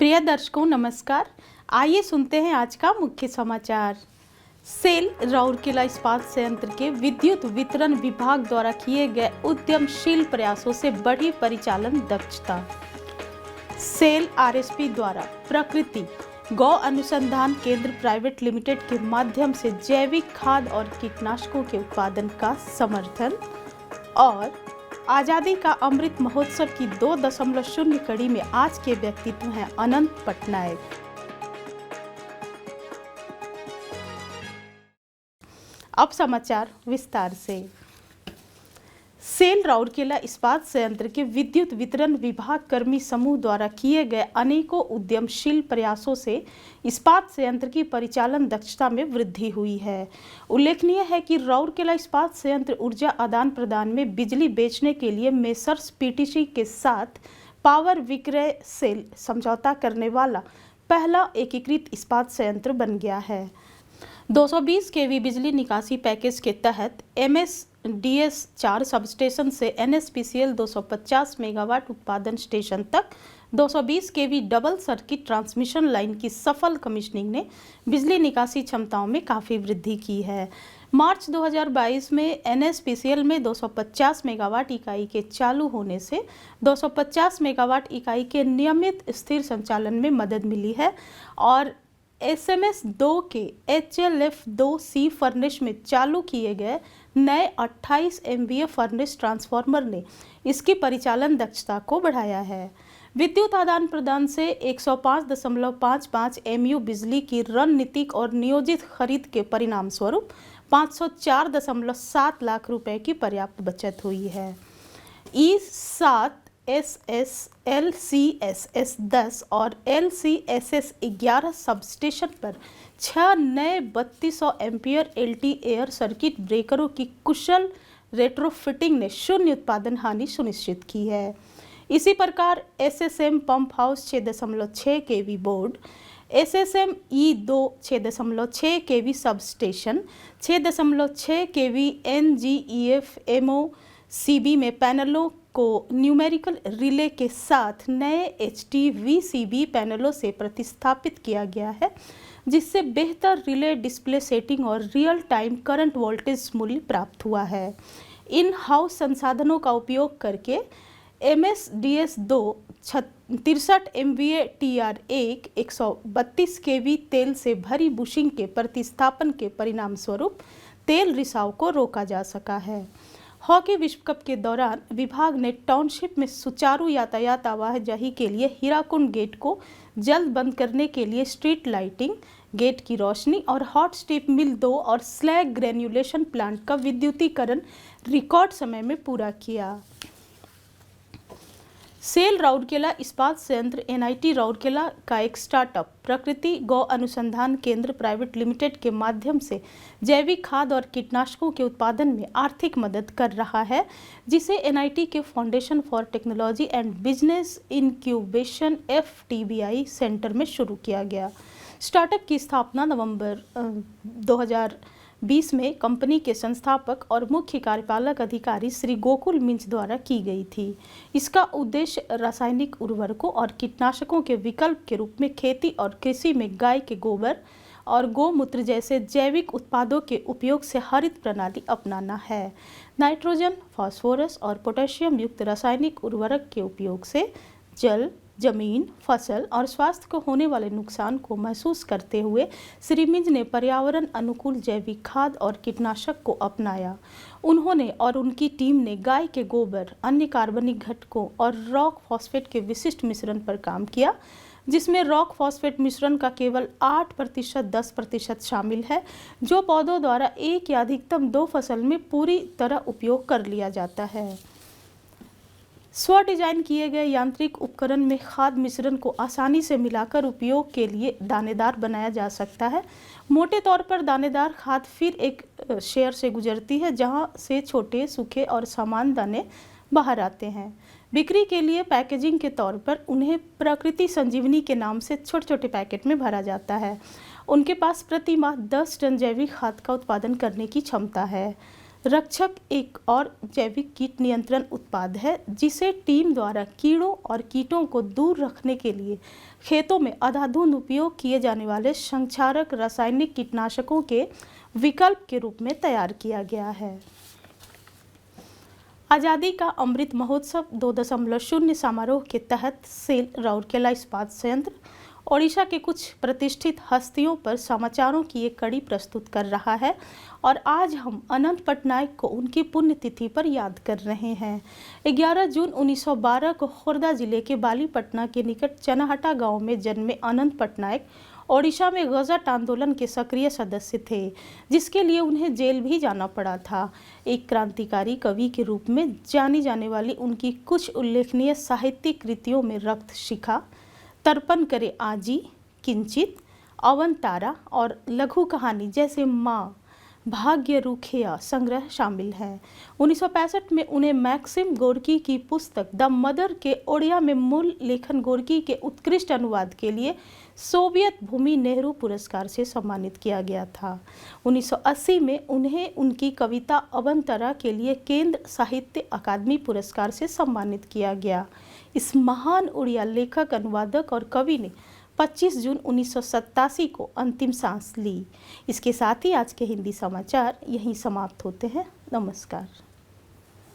प्रिय दर्शकों नमस्कार। आइए सुनते हैं आज का मुख्य समाचार। सेल राउरकेला इस्पात संयंत्र के विद्युत वितरण विभाग द्वारा किए गए उद्यमशील प्रयासों से बढ़ी परिचालन दक्षता। सेल आरएसपी द्वारा प्रकृति गौ अनुसंधान केंद्र प्राइवेट लिमिटेड के माध्यम से जैविक खाद और कीटनाशकों के उत्पादन का समर्थन। और आज़ादी का अमृत महोत्सव की 2.0 कड़ी में आज के व्यक्तित्व हैं अनंत पटनायक। अब समाचार विस्तार से। सेल राउरकेला इस्पात संयंत्र के विद्युत वितरण विभाग कर्मी समूह द्वारा किए गए अनेकों उद्यमशील प्रयासों से इस्पात संयंत्र की परिचालन दक्षता में वृद्धि हुई है। उल्लेखनीय है कि राउरकेला इस्पात संयंत्र ऊर्जा आदान प्रदान में बिजली बेचने के लिए मेसर्स पीटीसी के साथ पावर विक्रय सेल समझौता करने वाला पहला एकीकृत इस्पात संयंत्र बन गया है। 220 केवी बिजली निकासी पैकेज के तहत MSDS 4 सबस्टेशन से NSPCL 250 मेगावाट उत्पादन स्टेशन तक 220 केवी डबल सर्किट ट्रांसमिशन लाइन की सफल कमीशनिंग ने बिजली निकासी क्षमताओं में काफ़ी वृद्धि की है। मार्च 2022 में NSPCL में 250 मेगावाट इकाई के चालू होने से 250 मेगावाट इकाई के नियमित स्थिर संचालन में मदद मिली है और SMS 2 के HLF 2C फर्नेस में चालू किए गए नए 28 MVA फर्नेस ट्रांसफार्मर ने इसकी परिचालन दक्षता को बढ़ाया है। विद्युत आदान प्रदान से 105.55 MU बिजली की रणनीतिक और नियोजित खरीद के परिणाम स्वरूप 504.7 लाख रुपए की पर्याप्त बचत हुई है। E7 SS, LCSS 10 और LCSS 11 सबस्टेशन पर 6 नए 3200 एम्पियर LT एयर सर्किट ब्रेकरों की कुशल रेट्रोफिटिंग ने शून्य उत्पादन हानि सुनिश्चित की है। इसी प्रकार SSM पंप हाउस 6.6 केवी बोर्ड, SSM E2 6.6 केवी सबस्टेशन, 6.6 केवी NGEF MOCB में पैनलों को न्यूमेरिकल रिले के साथ नए HTVCB पैनलों से प्रतिस्थापित किया गया है, जिससे बेहतर रिले डिस्प्ले सेटिंग और रियल टाइम करंट वोल्टेज मूल्य प्राप्त हुआ है। इन हाउस संसाधनों का उपयोग करके MSDS 2 63 MVA TR1 132 केवी तेल से भरी बुशिंग के प्रतिस्थापन के परिणाम स्वरूप तेल रिसाव को रोका जा सका है। हॉकी विश्व कप के दौरान विभाग ने टाउनशिप में सुचारू यातायात आवाजाही के लिए हीराकुंड गेट को जल्द बंद करने के लिए स्ट्रीट लाइटिंग, गेट की रोशनी और हॉट स्ट्रिप मिल 2 और स्लैग ग्रेन्युलेशन प्लांट का विद्युतीकरण रिकॉर्ड समय में पूरा किया। सेल राउरकेला इस्पात संयंत्र NIT राउरकेला का एक स्टार्टअप प्रकृति गौ अनुसंधान केंद्र प्राइवेट लिमिटेड के माध्यम से जैविक खाद और कीटनाशकों के उत्पादन में आर्थिक मदद कर रहा है, जिसे NIT के foundation for technology and business incubation FTBI centre में शुरू किया गया। स्टार्टअप की स्थापना नवंबर 2020 में कंपनी के संस्थापक और मुख्य कार्यपालक अधिकारी श्री गोकुल मिंज द्वारा की गई थी। इसका उद्देश्य रासायनिक उर्वरकों और कीटनाशकों के विकल्प के रूप में खेती और कृषि में गाय के गोबर और गौमूत्र जैसे जैविक उत्पादों के उपयोग से हरित प्रणाली अपनाना है। नाइट्रोजन, फास्फोरस और पोटेशियम युक्त रासायनिक उर्वरक के उपयोग से जल, जमीन, फसल और स्वास्थ्य को होने वाले नुकसान को महसूस करते हुए श्री मिंज ने पर्यावरण अनुकूल जैविक खाद और कीटनाशक को अपनाया। उन्होंने और उनकी टीम ने गाय के गोबर, अन्य कार्बनिक घटकों और रॉक फॉस्फेट के विशिष्ट मिश्रण पर काम किया, जिसमें रॉक फॉस्फेट मिश्रण का केवल 8% 10% शामिल है, जो पौधों द्वारा एक या अधिकतम 2 फसल में पूरी तरह उपयोग कर लिया जाता है। स्व डिजाइन किए गए यांत्रिक उपकरण में खाद मिश्रण को आसानी से मिलाकर उपयोग के लिए दानेदार बनाया जा सकता है। मोटे तौर पर दानेदार खाद फिर एक शेयर से गुजरती है, जहां से छोटे, सूखे और समान दाने बाहर आते हैं। बिक्री के लिए पैकेजिंग के तौर पर उन्हें प्रकृति संजीवनी के नाम से छोटे छोटे पैकेट में भरा जाता है। उनके पास प्रति माह 10 टन जैविक खाद का उत्पादन करने की क्षमता है। रक्षक एक और जैविक कीट नियंत्रण उत्पाद है जिसे टीम द्वारा कीड़ों और कीटों को दूर रखने के लिए खेतों में अंधाधुंध उपयोग किए जाने वाले संक्षारक रासायनिक कीटनाशकों के विकल्प के रूप में तैयार किया गया है। आज़ादी का अमृत महोत्सव 2.0 समारोह के तहत सेल राउरकेला इस्पात संयंत्र ओडिशा के कुछ प्रतिष्ठित हस्तियों पर समाचारों की एक कड़ी प्रस्तुत कर रहा है और आज हम अनंत पटनायक को उनकी पुण्यतिथि पर याद कर रहे हैं। 11 जून 1912 को खुर्दा जिले के बालीपटना के निकट चनाहटा गांव में जन्मे अनंत पटनायक ओडिशा में गजट आंदोलन के सक्रिय सदस्य थे, जिसके लिए उन्हें जेल भी जाना पड़ा था। एक क्रांतिकारी कवि के रूप में जानी जाने वाली उनकी कुछ उल्लेखनीय साहित्यिक कृतियों में रक्त शिखा, तर्पण करे आजी, किंचित, अवंतारा और लघु कहानी जैसे माँ भाग्य रुखिया संग्रह शामिल हैं। 1965 में उन्हें मैक्सिम गोर्की की पुस्तक द मदर के ओडिया में मूल लेखन गोर्की के उत्कृष्ट अनुवाद के लिए सोवियत भूमि नेहरू पुरस्कार से सम्मानित किया गया था। 1980 में उन्हें उनकी कविता अवंतरा के लिए केंद्र साहित्य अकादमी पुरस्कार से सम्मानित किया गया। इस महान उड़िया लेखक, अनुवादक और कवि ने 25 जून 1987 को अंतिम सांस ली। इसके साथ ही आज के हिंदी समाचार यहीं समाप्त होते हैं। नमस्कार।